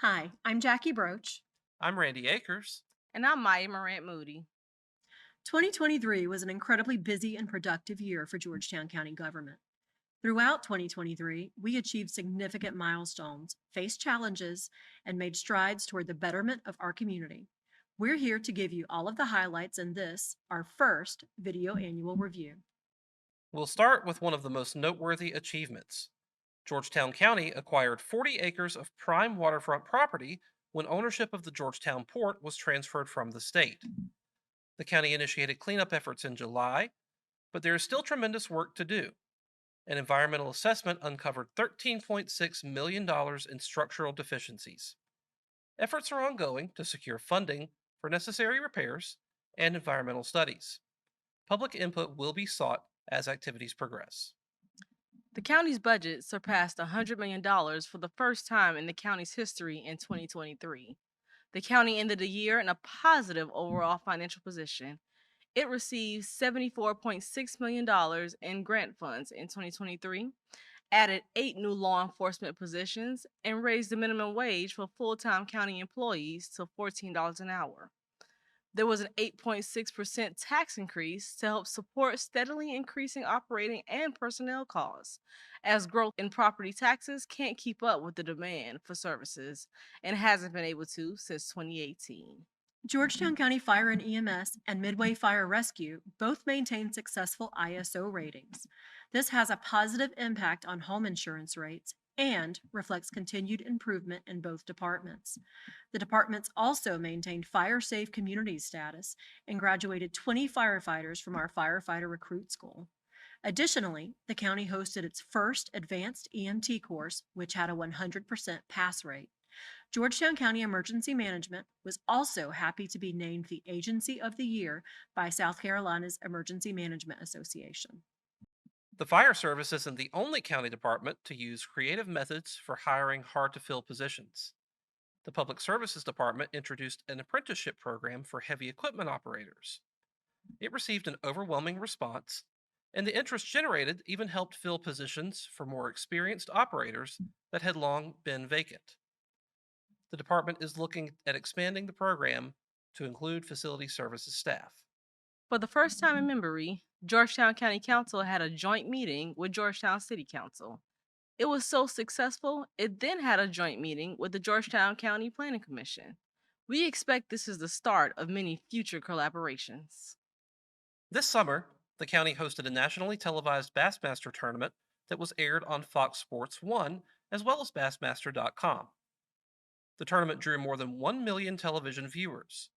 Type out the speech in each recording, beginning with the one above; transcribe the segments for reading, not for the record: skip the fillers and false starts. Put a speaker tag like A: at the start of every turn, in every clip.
A: Hi, I'm Jackie Broach.
B: I'm Randy Akers.
C: And I'm Maya Morant Moody.
A: 2023 was an incredibly busy and productive year for Georgetown County government. Throughout 2023, we achieved significant milestones, faced challenges, and made strides toward the betterment of our community. We're here to give you all of the highlights in this, our first video annual review.
B: We'll start with one of the most noteworthy achievements. Georgetown County acquired 40 acres of prime waterfront property when ownership of the Georgetown port was transferred from the state. The county initiated cleanup efforts in July, but there is still tremendous work to do. An environmental assessment uncovered $13.6 million in structural deficiencies. Efforts are ongoing to secure funding for necessary repairs and environmental studies. Public input will be sought as activities progress.
C: The county's budget surpassed $100 million for the first time in the county's history in 2023. The county ended the year in a positive overall financial position. It received $74.6 million in grant funds in 2023, added 8 new law enforcement positions, and raised the minimum wage for full time county employees to $14 an hour. There was an 8.6% tax increase to help support steadily increasing operating and personnel costs, as growth in property taxes can't keep up with the demand for services and hasn't been able to since 2018.
A: Georgetown County Fire and EMS and Midway Fire Rescue both maintain successful ISO ratings. This has a positive impact on home insurance rates and reflects continued improvement in both departments. The departments also maintained fire safe communities status and graduated 20 firefighters from our firefighter recruit school. Additionally, the county hosted its first advanced EMT course, which had a 100% pass rate. Georgetown County Emergency Management was also happy to be named the Agency of the Year by South Carolina's Emergency Management Association.
B: The fire service isn't the only county department to use creative methods for hiring hard to fill positions. The Public Services Department introduced an apprenticeship program for heavy equipment operators. It received an overwhelming response, and the interest generated even helped fill positions for more experienced operators that had long been vacant. The department is looking at expanding the program to include facility services staff.
C: For the first time in memory, Georgetown County Council had a joint meeting with Georgetown City Council. It was so successful, it then had a joint meeting with the Georgetown County Planning Commission. We expect this is the start of many future collaborations.
B: This summer, the county hosted a nationally televised Bassmaster tournament that was aired on Fox Sports 1 as well as Bassmaster.com. The tournament drew more than 1 million television viewers.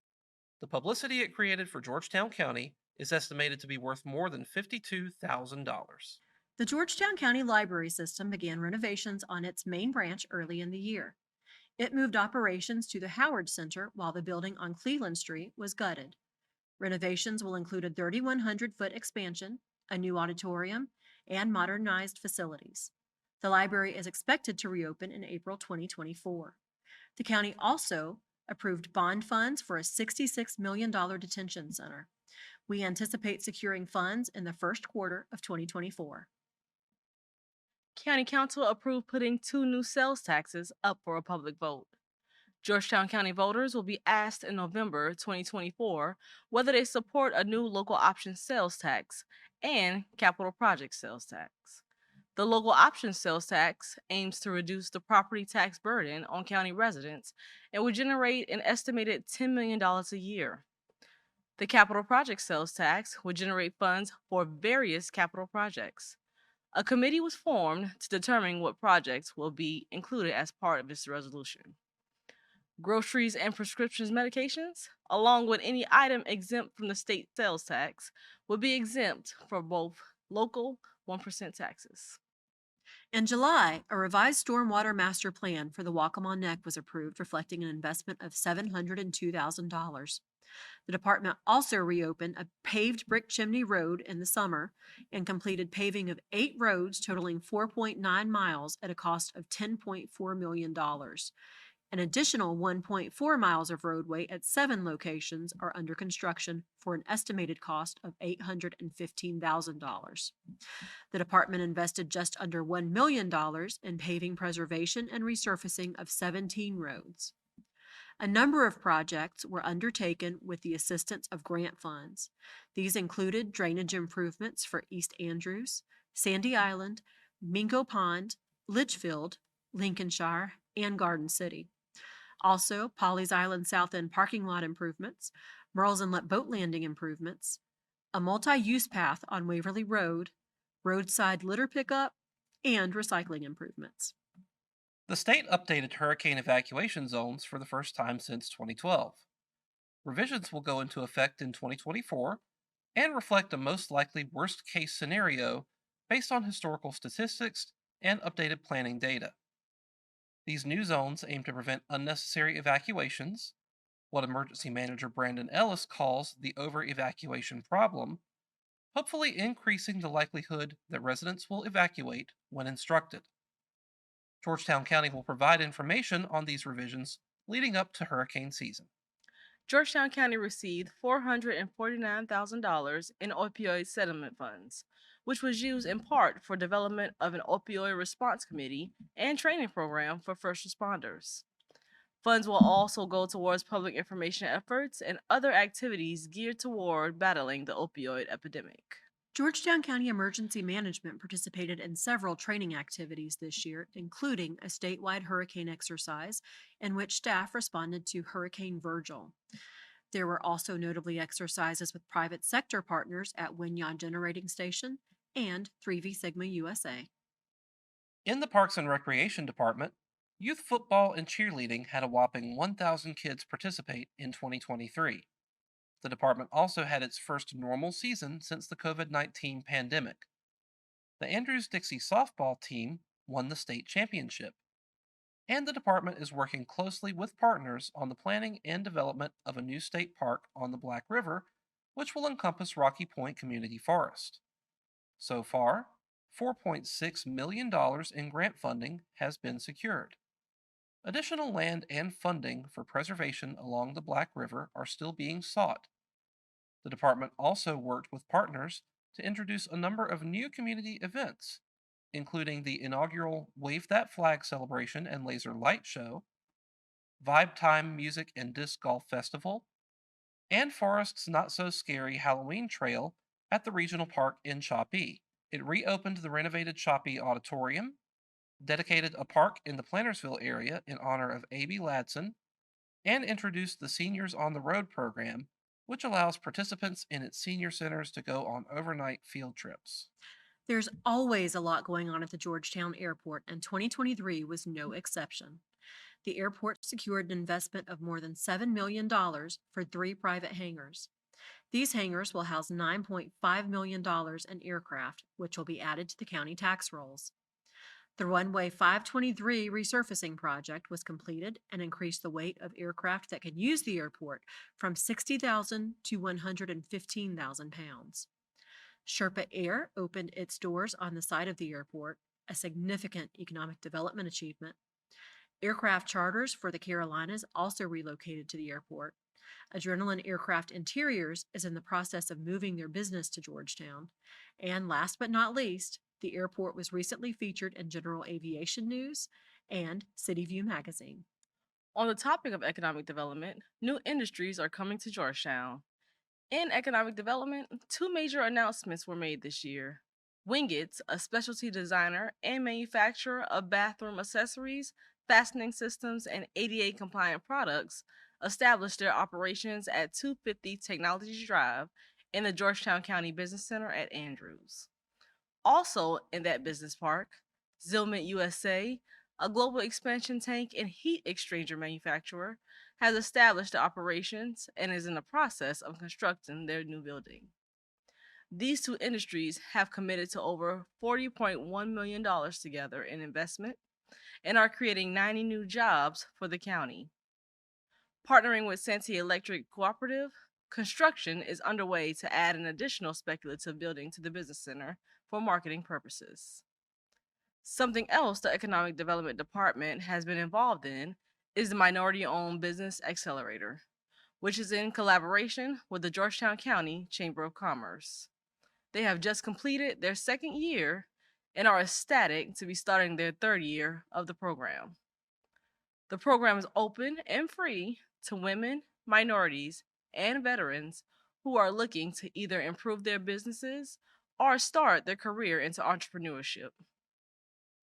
B: The publicity it created for Georgetown County is estimated to be worth more than $52,000.
A: The Georgetown County Library System began renovations on its main branch early in the year. It moved operations to the Howard Center while the building on Cleveland Street was gutted. Renovations will include a 3,100-foot expansion, a new auditorium, and modernized facilities. The library is expected to reopen in April 2024. The county also approved bond funds for a $66 million detention center. We anticipate securing funds in the first quarter of 2024.
C: County Council approved putting 2 new sales taxes up for a public vote. Georgetown County voters will be asked in November 2024 whether they support a new local option sales tax and capital project sales tax. The local option sales tax aims to reduce the property tax burden on county residents and would generate an estimated $10 million a year. The capital project sales tax would generate funds for various capital projects. A committee was formed to determine what projects will be included as part of this resolution. Groceries and prescriptions medications, along with any item exempt from the state sales tax, will be exempt for both local 1% taxes.
A: In July, a revised stormwater master plan for the Waccamaw Neck was approved, reflecting an investment of $702,000. The department also reopened a paved brick chimney road in the summer and completed paving of 8 roads totaling 4.9 miles at a cost of $10.4 million. An additional 1.4 miles of roadway at 7 locations are under construction for an estimated cost of $815,000. The department invested just under $1 million in paving preservation and resurfacing of 17 roads. A number of projects were undertaken with the assistance of grant funds. These included drainage improvements for East Andrews, Sandy Island, Mingo Pond, Litchfield, Lincolnshire, and Garden City. Also, Polly's Island South End parking lot improvements, Merle's Inlet boat landing improvements, a multi-use path on Waverly Road, roadside litter pickup, and recycling improvements.
B: The state updated hurricane evacuation zones for the first time since 2012. Revisions will go into effect in 2024 and reflect a most likely worst case scenario based on historical statistics and updated planning data. These new zones aim to prevent unnecessary evacuations, what emergency manager Brandon Ellis calls the over evacuation problem, hopefully increasing the likelihood that residents will evacuate when instructed. Georgetown County will provide information on these revisions leading up to hurricane season.
C: Georgetown County received $449,000 in opioid settlement funds, which was used in part for development of an opioid response committee and training program for first responders. Funds will also go towards public information efforts and other activities geared toward battling the opioid epidemic.
A: Georgetown County Emergency Management participated in several training activities this year, including a statewide hurricane exercise in which staff responded to Hurricane Virgil. There were also notably exercises with private sector partners at Winyon Generating Station and 3V Sigma USA.
B: In the Parks and Recreation Department, youth football and cheerleading had a whopping 1,000 kids participate in 2023. The department also had its first normal season since the COVID 19 pandemic. The Andrews Dixie softball team won the state championship, and the department is working closely with partners on the planning and development of a new state park on the Black River, which will encompass Rocky Point Community Forest. So far, $4.6 million in grant funding has been secured. Additional land and funding for preservation along the Black River are still being sought. The department also worked with partners to introduce a number of new community events, including the inaugural Wave That Flag celebration and laser light show, Vibe Time Music and Disc Golf Festival, and Forest's Not So Scary Halloween Trail at the regional park in Shopee. It reopened the renovated Shopee Auditorium, dedicated a park in the Plantersville area in honor of A.B. Ladson, and introduced the Seniors on the Road program, which allows participants in its senior centers to go on overnight field trips.
A: There's always a lot going on at the Georgetown Airport, and 2023 was no exception. The airport secured an investment of more than $7 million for 3 private hangars. These hangars will house $9.5 million in aircraft, which will be added to the county tax rolls. The runway 523 resurfacing project was completed and increased the weight of aircraft that could use the airport from 60,000 to 115,000 pounds. Sherpa Air opened its doors on the side of the airport, a significant economic development achievement. Aircraft charters for the Carolinas also relocated to the airport. Adrenaline Aircraft Interiors is in the process of moving their business to Georgetown. And last but not least, the airport was recently featured in General Aviation News and City View magazine.
C: On the topic of economic development, new industries are coming to Georgetown. In economic development, 2 major announcements were made this year. Wingits, a specialty designer and manufacturer of bathroom accessories, fastening systems, and ADA compliant products, established their operations at 250 Technology Drive in the Georgetown County Business Center at Andrews. Also in that business park, Zillment USA, a global expansion tank and heat exchanger manufacturer, has established the operations and is in the process of constructing their new building. These 2 industries have committed to over $40.1 million together in investment and are creating 90 new jobs for the county. Partnering with Santee Electric Cooperative, construction is underway to add an additional speculative building to the business center for marketing purposes. Something else the Economic Development Department has been involved in is the Minority Owned Business Accelerator, which is in collaboration with the Georgetown County Chamber of Commerce. They have just completed their second year and are ecstatic to be starting their third year of the program. The program is open and free to women, minorities, and veterans who are looking to either improve their businesses or start their career into entrepreneurship.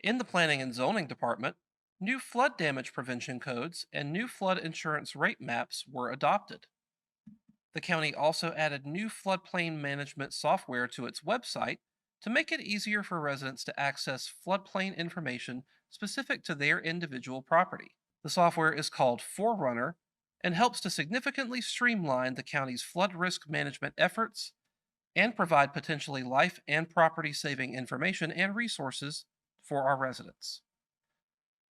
B: In the Planning and Zoning Department, new flood damage prevention codes and new flood insurance rate maps were adopted. The county also added new floodplain management software to its website to make it easier for residents to access floodplain information specific to their individual property. The software is called Forerunner and helps to significantly streamline the county's flood risk management efforts and provide potentially life and property saving information and resources for our residents.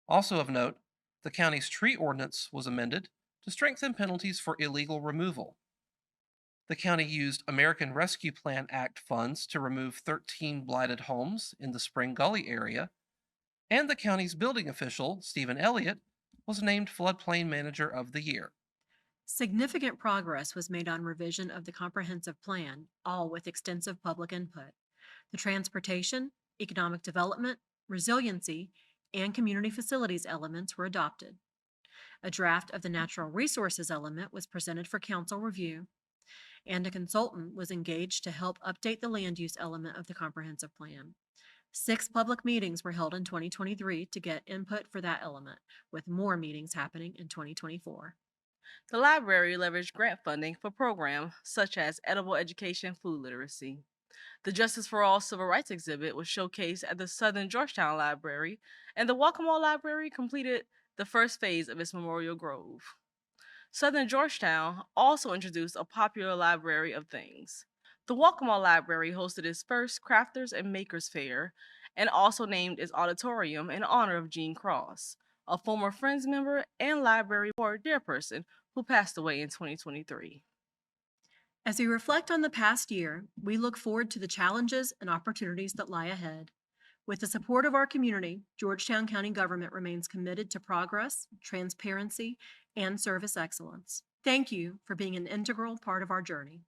B: Also of note, the county's tree ordinance was amended to strengthen penalties for illegal removal. The county used American Rescue Plan Act funds to remove 13 blighted homes in the Spring Gully area, and the county's building official, Stephen Elliott, was named Floodplain Manager of the Year.
A: Significant progress was made on revision of the comprehensive plan, all with extensive public input. The transportation, economic development, resiliency, and community facilities elements were adopted. A draft of the natural resources element was presented for council review, and a consultant was engaged to help update the land use element of the comprehensive plan. 6 public meetings were held in 2023 to get input for that element, with more meetings happening in 2024.
C: The library leveraged grant funding for programs such as edible education food literacy. The Justice for All Civil Rights exhibit was showcased at the Southern Georgetown Library, and the Walkmore Library completed the first phase of its Memorial Grove. Southern Georgetown also introduced a popular library of things. The Walkmore Library hosted its first Crafters and Makers Fair and also named its auditorium in honor of Gene Cross, a former Friends member and library board chairperson who passed away in 2023.
A: As we reflect on the past year, we look forward to the challenges and opportunities that lie ahead. With the support of our community, Georgetown County government remains committed to progress, transparency, and service excellence. Thank you for being an integral part of our journey.